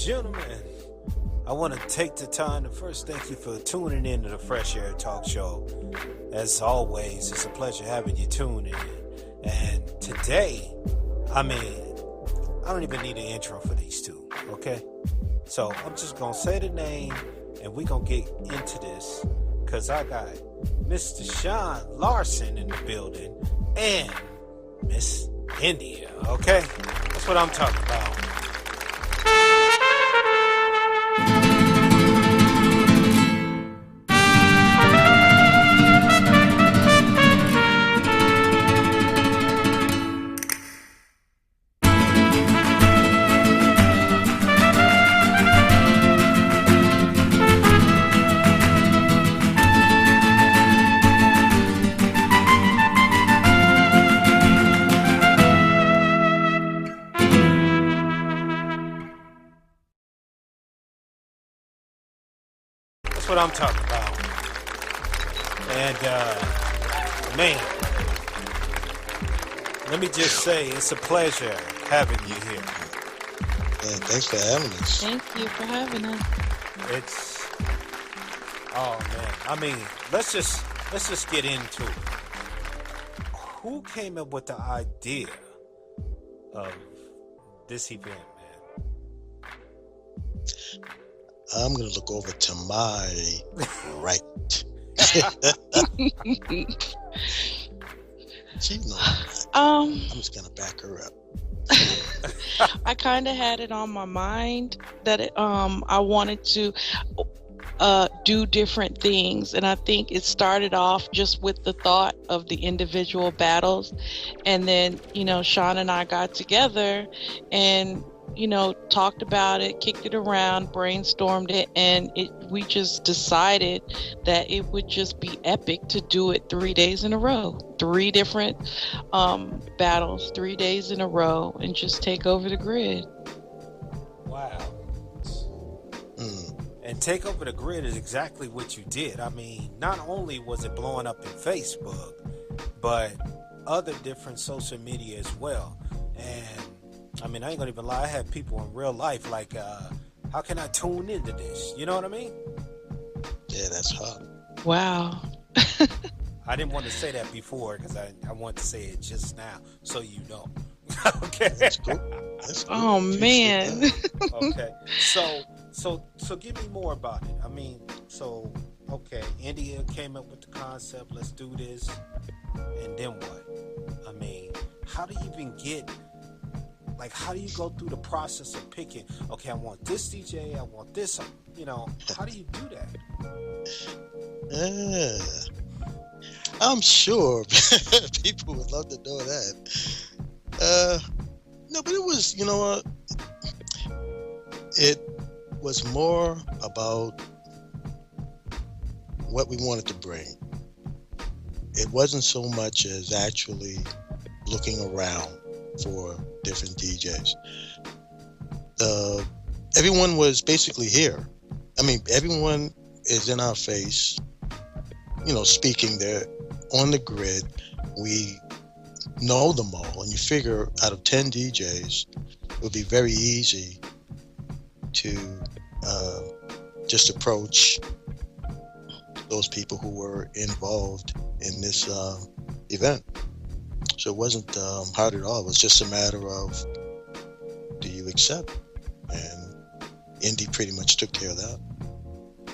gentlemen, I want to take the time to first thank you for tuning in to the Fresh Air Talk Show. As always, it's a pleasure having you tune in. And today, I don't even need an intro for these two, okay? So I'm just going to say the name and we're going to get into this because I got Mr. Sean Larson in the building and Miss India, okay? That's what I'm talking about. That's what I'm talking about. And, man, let me just say it's a pleasure having you here. Yeah, thanks for having us. Thank you for having us. Oh man, let's just get into it. Who came up with the idea of this event, man? I'm going to look over to my right. She knows. I'm just going to back her up. I kind of had it on my mind that I wanted to do different things, and I think it started off just with the thought of the individual battles, and then Sean and I got together and talked about it, kicked it around, brainstormed it, and we just decided that it would just be epic to do it 3 days in a row, 3 different battles, 3 days in a row, and just take over the grid. Wow. And take over the grid is exactly what you did. I mean, not only was it blowing up in Facebook, but other different social media as well. And I ain't gonna even lie, I had people in real life like, how can I tune into this? You know what I mean? Yeah, that's hot. Wow. I didn't want to say that before because I want to say it just now so you know. Okay. That's cool. That's cool. Oh, man. Okay. So give me more about it. Okay, India came up with the concept, let's do this. And then what? How do you even get... how do you go through the process of picking, okay, I want this DJ, I want this, how do you do that? I'm sure people would love to know that. No, but it was, it was more about what we wanted to bring. It wasn't so much as actually looking around for different DJs. Everyone was basically here. Everyone is in our face, speaking there on the grid. We know them all, and you figure out of 10 DJs, it would be very easy to just approach those people who were involved in this event. So it wasn't hard at all. It was just a matter of, do you accept? And Indy pretty much took care of that.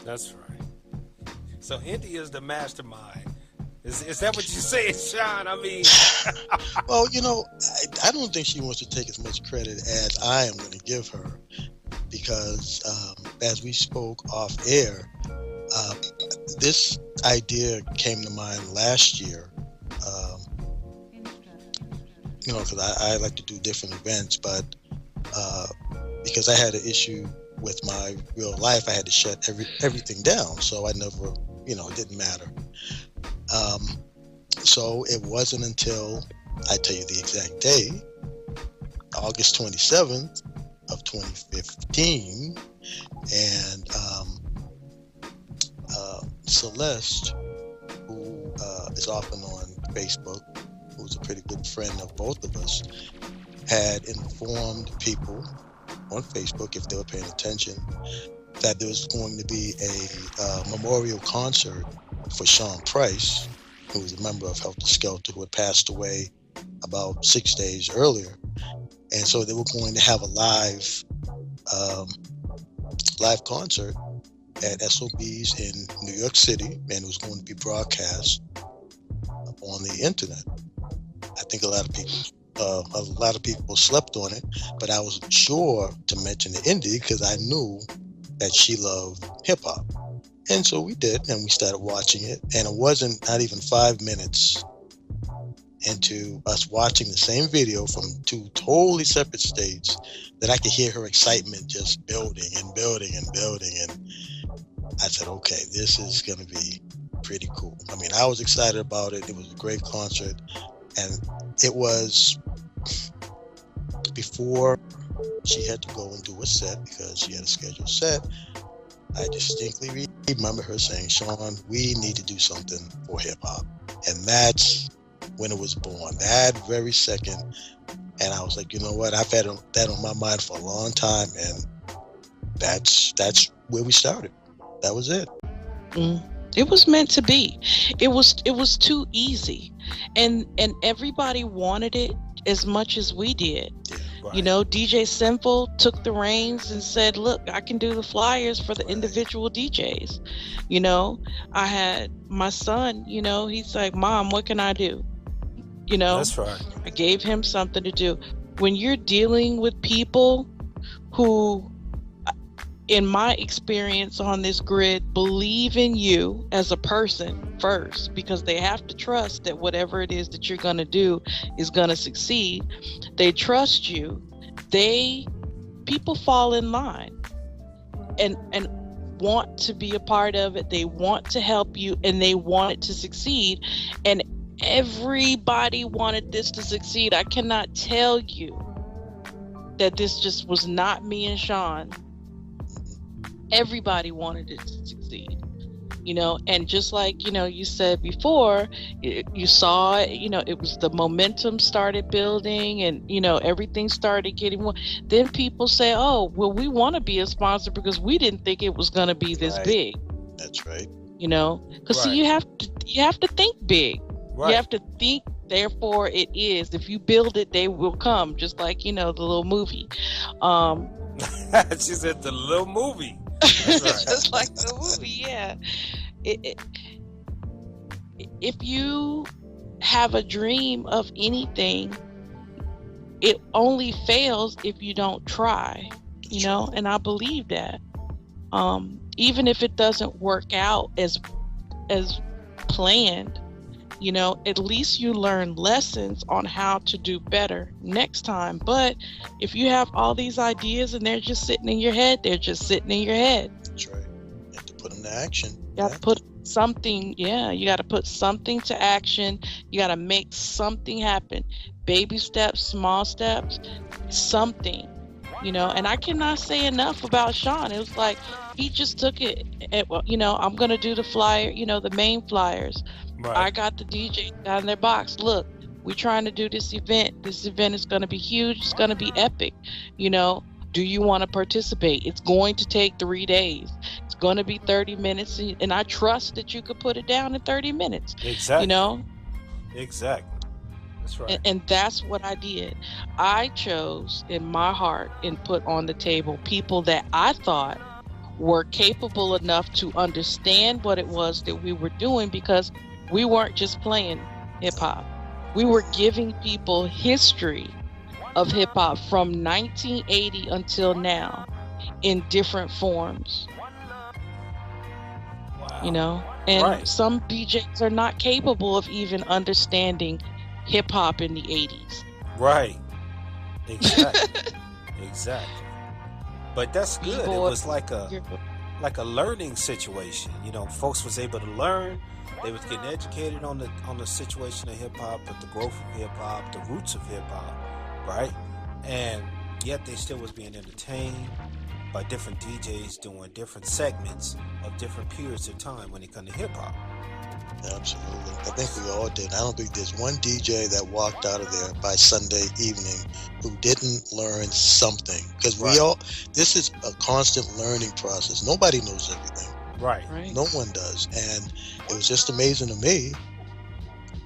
That's right. So Indy is the mastermind. Is that what you're saying, Sean? Well, I don't think she wants to take as much credit as I am going to give her, because as we spoke off air, this idea came to mind last year. Because I like to do different events, but because I had an issue with my real life, I had to shut everything down. So I never, it didn't matter. So it wasn't until, I tell you the exact day, August 27th of 2015, and Celeste, who is often on Facebook, who's a pretty good friend of both of us, had informed people on Facebook, if they were paying attention, that there was going to be a memorial concert for Sean Price, who was a member of Helter Skelter, who had passed away about 6 days earlier. And so they were going to have a live concert at SOBs in New York City, and it was going to be broadcast on the internet. I think a lot of people slept on it, but I was sure to mention the indie because I knew that she loved hip hop. And so we did, and we started watching it, and it wasn't not even 5 minutes into us watching the same video from two totally separate states that I could hear her excitement just building and building and building. And I said, okay, this is going to be pretty cool. I mean, I was excited about it. It was a great concert. And it was before she had to go and do a set because she had a scheduled set. I distinctly remember her saying, Sean, we need to do something for hip hop. And that's when it was born, that very second. And I was like, you know what? I've had that on my mind for a long time. And that's where we started. That was it. It was meant to be. It was too easy. And everybody wanted it as much as we did. Right. You know, DJ Sinful took the reins and said, look, I can do the flyers for the individual DJs. You know, I had my son, you know, he's like, Mom, what can I do? You know, That's right. I gave him something to do. When you're dealing with people who, in my experience on this grid, believe in you as a person first, because they have to trust that whatever it is that you're going to do is going to succeed. They trust you. People fall in line and want to be a part of it. They want to help you and they want it to succeed. And everybody wanted this to succeed. I cannot tell you that this just was not me and Sean. Everybody wanted it to succeed, you know, and just like, you know, you said before, you saw it, you know, it was the momentum started building and, you know, everything started getting more. Then people say, oh, well, we want to be a sponsor because we didn't think it was going to be this big. That's right. You know, because see, you have to think big. Right. You have to think, therefore it is. If you build it, they will come. Just like, you know, the little movie. She said the little movie. That's right. Just like the movie, yeah. If you have a dream of anything, it only fails if you don't try, you know, and I believe that. Even if it doesn't work out as planned, you know, at least you learn lessons on how to do better next time. But if you have all these ideas and they're just sitting in your head, they're just sitting in your head. That's right. You have to put them to action. You have to put something, you got to put something to action. You got to make something happen. Baby steps, small steps, something, you know. And I cannot say enough about Sean. It was like, he just took it, you know, I'm going to do the flyer, you know, the main flyers. Right. I got the DJ down in their box. Look, we're trying to do this event. This event is going to be huge. It's going to be epic. You know, do you want to participate? It's going to take 3 days. It's going to be 30 minutes. And I trust that you could put it down in 30 minutes. Exactly. You know? Exactly. That's right. And that's what I did. I chose in my heart and put on the table people that I thought were capable enough to understand what it was that we were doing, because we weren't just playing hip hop. We were giving people history of hip hop from 1980 until now in different forms. Wow. You know, and some DJs are not capable of even understanding hip hop in the 80s. Right. Exactly. Exactly. But that's good. It was like a learning situation. You know, folks was able to learn. They was getting educated on the situation of hip hop, but the growth of hip hop, the roots of hip hop, right? And yet they still was being entertained by different DJs doing different segments of different periods of time when it comes to hip hop. Absolutely. I think we all did. I don't think there's one DJ that walked out of there by Sunday evening who didn't learn something. Because Right. this is a constant learning process. Nobody knows everything. Right. Right. No one does. And it was just amazing to me,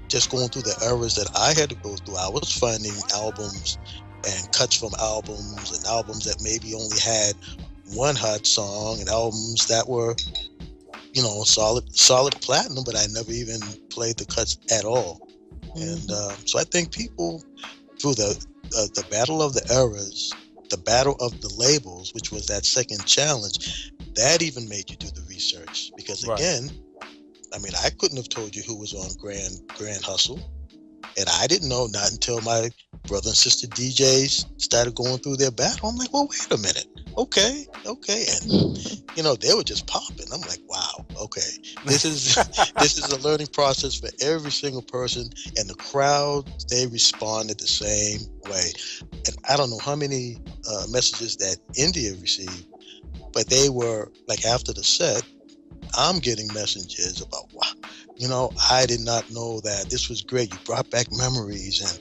just going through the eras that I had to go through. I was finding albums and cuts from albums and albums that maybe only had one hot song and albums that were, solid platinum, but I never even played the cuts at all. And so I think people, through the battle of the eras, the battle of the labels, which was that second challenge, that even made you do the research. Because Right. again, I mean, I couldn't have told you who was on Grand Hustle, and I didn't know not until my brother and sister DJs started going through their battle. I'm like, well, wait a minute. Okay. And they were just popping. I'm like, wow, okay. This is a learning process for every single person, and the crowd, they responded the same way. And I don't know how many messages that India received, but they were like, after the set, I'm getting messages about, wow, I did not know that. This was great. You brought back memories. And,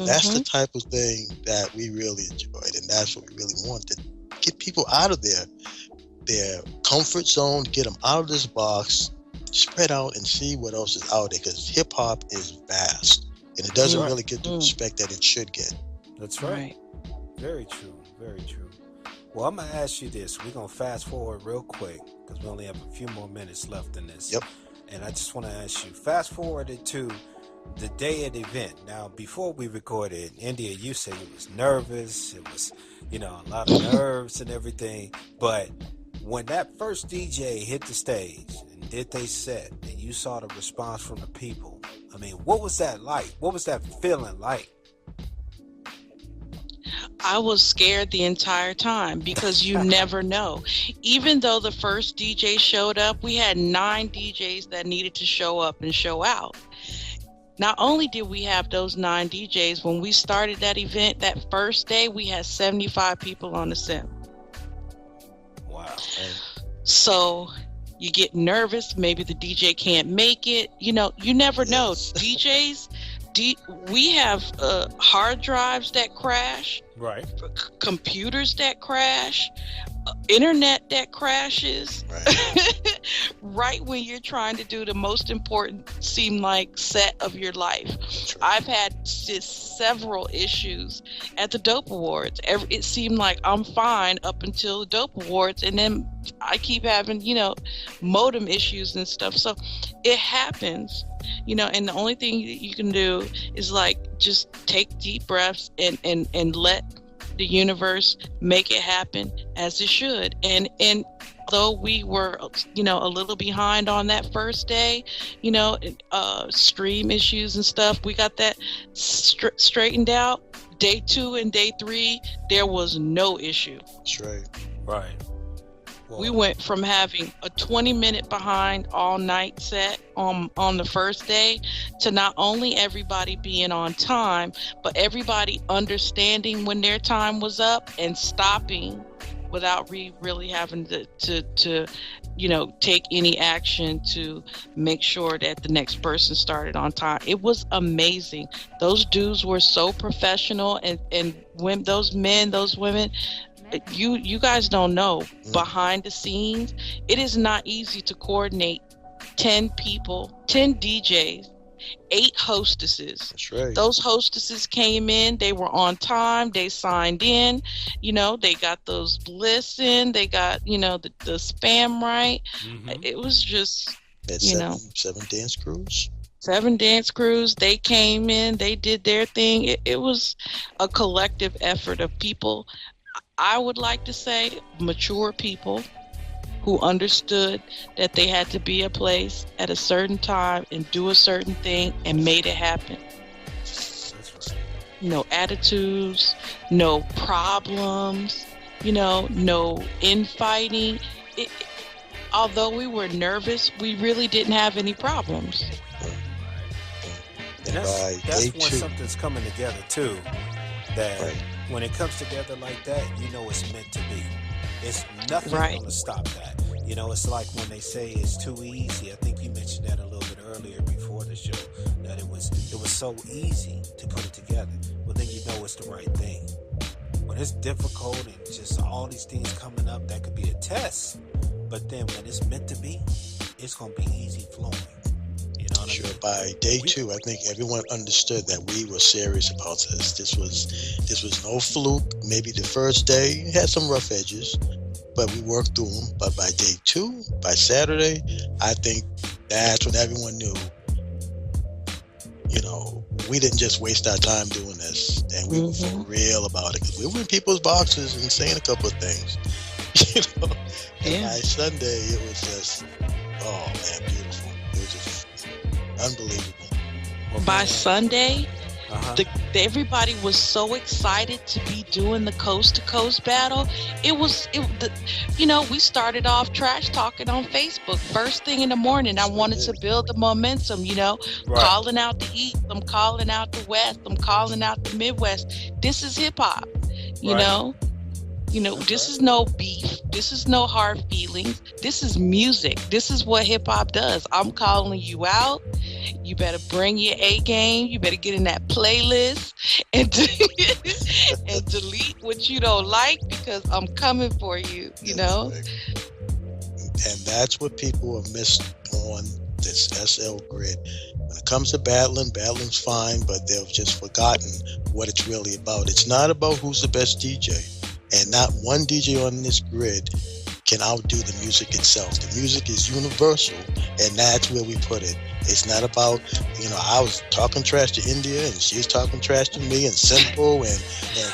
that's the type of thing that we really enjoyed. And that's what we really wanted. Get people out of their comfort zone, get them out of this box, spread out and see what else is out there. Because hip hop is vast. And it doesn't really get the respect that it should get. That's right. Very true. Very true. Well, I'm going to ask you this. We're going to fast forward real quick because we only have a few more minutes left in this. Yep. And I just want to ask you, fast forwarded to the day of the event. Now, before we recorded, India, you said you was nervous. It was, a lot of nerves and everything. But when that first DJ hit the stage and did they set and you saw the response from the people, I mean, what was that like? What was that feeling like? I was scared the entire time because you never know. Even though the first DJ showed up, we had 9 DJs that needed to show up and show out. Not only did we have those 9 DJs, when we started that event, that first day, we had 75 people on the sim. Wow. So you get nervous. Maybe the DJ can't make it. You never know. DJs, we have hard drives that crash. Right. Computers that crash, internet that crashes, right when you're trying to do the most important, seem like, set of your life. I've had just several issues at the Dope Awards. It seemed like I'm fine up until the Dope Awards, and then I keep having, modem issues and stuff. So it happens. And the only thing that you can do is just take deep breaths and let the universe make it happen as it should. And though we were, a little behind on that first day, stream issues and stuff, we got that straightened out. Day 2 and day 3, there was no issue. That's right. Right. We went from having a 20-minute behind all night set on the first day to not only everybody being on time, but everybody understanding when their time was up and stopping without really having to take any action to make sure that the next person started on time. It was amazing. Those dudes were so professional, and when those men, those women, you guys don't know, behind the scenes, it is not easy to coordinate 10 people, 10 DJs, 8 hostesses. That's right. Those hostesses came in, they were on time, they signed in, they got those bliss in, they got, the spam right. It was just, seven dance crews. 7 dance crews, they came in, they did their thing. It was a collective effort of people. I would like to say mature people who understood that they had to be a place at a certain time and do a certain thing and made it happen. That's right. No attitudes, no problems, no infighting. Although we were nervous, we really didn't have any problems. And that's when something's coming together too. That when it comes together like that, it's meant to be. It's nothing going to stop that. It's like when they say it's too easy. I think you mentioned that a little bit so easy to put it together. Well, then you know it's the right thing. When it's difficult and just all these things coming up, that could be a test. But then when it's meant to be, it's going to be easy flowing. You know what I mean? By day 2, I think everyone understood that we were serious about this. This was no fluke. Maybe the first day had some rough edges, but we worked through them. But by day 2, by Saturday, I think that's when everyone knew, we didn't just waste our time doing this, and we were for real about it. Because we were in people's boxes and saying a couple of things, And by Sunday, it was just, oh man, beautiful. It was just unbelievable. Well, by Sunday, everybody was so excited to be doing the coast to coast battle. We started off trash talking on Facebook first thing in the morning. I wanted to build the momentum, calling out the East, I'm calling out the West, I'm calling out the Midwest. This is hip hop, you know. This is no beef. This is no hard feelings. This is music. This is what hip hop does. I'm calling you out. You better bring your A game. You better get in that playlist and and delete what you don't like, because I'm coming for you, And that's what people have missed on this SL grid. When it comes to battling's fine, but they've just forgotten what it's really about. It's not about who's the best DJ. And not one DJ on this grid can outdo the music itself. The music is universal, and that's where we put it. It's not about, I was talking trash to India, and she's talking trash to me, and Simple, and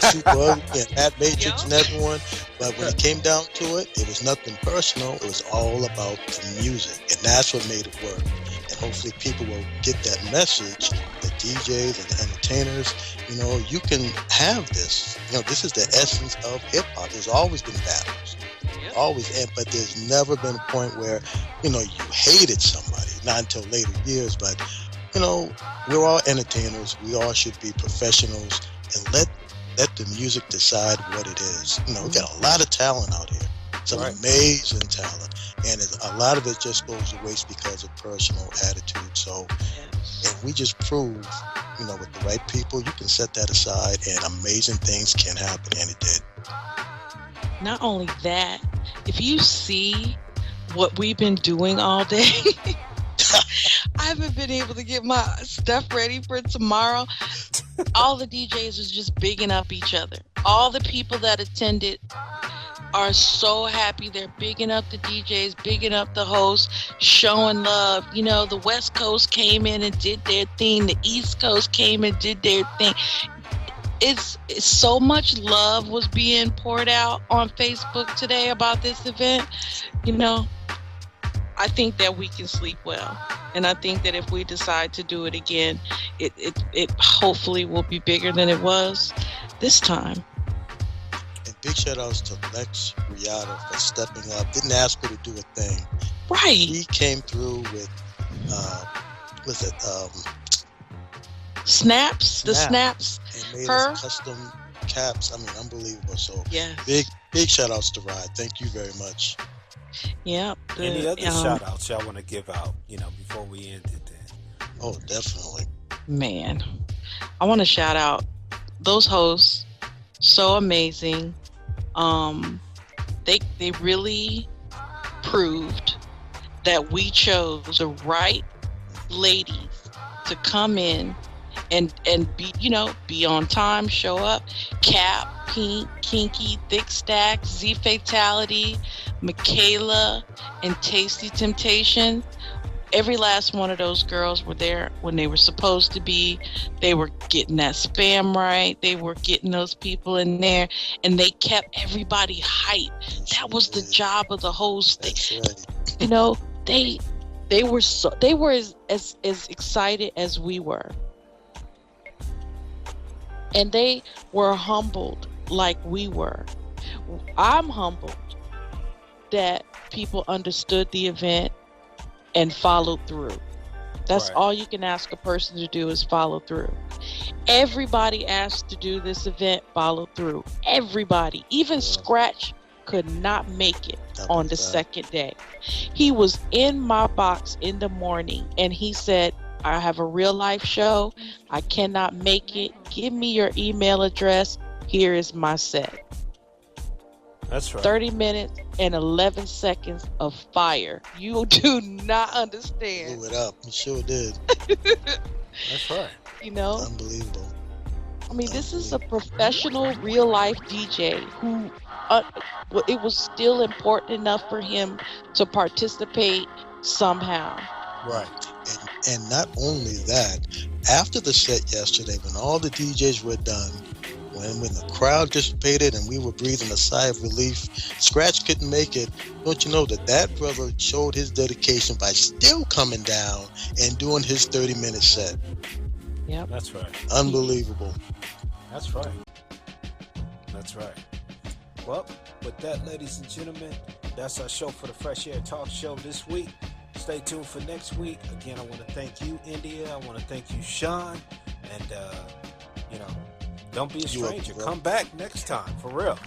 Super, and Matt Matrix, and everyone. But when it came down to it, it was nothing personal. It was all about the music, and that's what made it work. And hopefully people will get that message, the DJs and the entertainers, you can have this. This is the essence of hip hop. There's always been battles. Always, but there's never been a point where, you hated somebody. Not until later years, but, we're all entertainers. We all should be professionals, and let the music decide what it is. We got a lot of talent out here. Some amazing talent. And a lot of it just goes to waste because of personal attitude. So, if we just prove, with the right people, you can set that aside and amazing things can happen, and it did. Not only that, if you see what we've been doing all day, I haven't been able to get my stuff ready for tomorrow. All the DJs was just bigging up each other. All the people that attended are so happy. They're bigging up the DJs, bigging up the hosts, showing love. The West Coast came in and did their thing. The East Coast came and did their thing. It's so much love was being poured out on Facebook today about this event. I think that we can sleep well. And I think that if we decide to do it again, it hopefully will be bigger than it was this time. Big shout outs to Lex Riata for stepping up. Didn't ask her to do a thing. Right. He came through with, Snaps? The snaps. And made us custom caps. Unbelievable. So big shout outs to Rod. Thank you very much. Yeah. Any other shout outs y'all want to give out, before we end it then? Oh, definitely. Man. I want to shout out those hosts. So amazing. They really proved that we chose the right ladies to come in and be on time, show up. Cap, Pink, Kinky, Thick Stack, Z Fatality, Michaela, and Tasty Temptation. Every last one of those girls were there when they were supposed to be. They were getting that spam right. They were getting those people in there, and they kept everybody hyped. That was the job of the host. They were as excited as we were, and they were humbled like we were. I'm humbled that people understood the event and followed through. That's all you can ask a person to do, is follow through. Everybody asked to do this event followed through. Everybody. Even Scratch could not make it on the second day. He was in my box in the morning, and he said, I have a real life show. I cannot make it. Give me your email address. Here is my set. That's right. 30 minutes and 11 seconds of fire. You do not understand. Blew it up. You sure did. That's right. You know? Unbelievable. I mean, this is a professional, real life DJ who it was still important enough for him to participate somehow. Right. And not only that, after the set yesterday, when all the DJs were done, when the crowd dissipated and we were breathing a sigh of relief, Scratch couldn't make it. Don't you know that brother showed his dedication by still coming down and doing his 30-minute set? Yep. That's right. Unbelievable. That's right. That's right. Well, with that, ladies and gentlemen, that's our show for the Fresh Air Talk Show this week. Stay tuned for next week. Again, I want to thank you, India. I want to thank you, Sean. And, don't be a stranger. Come back next time, for real.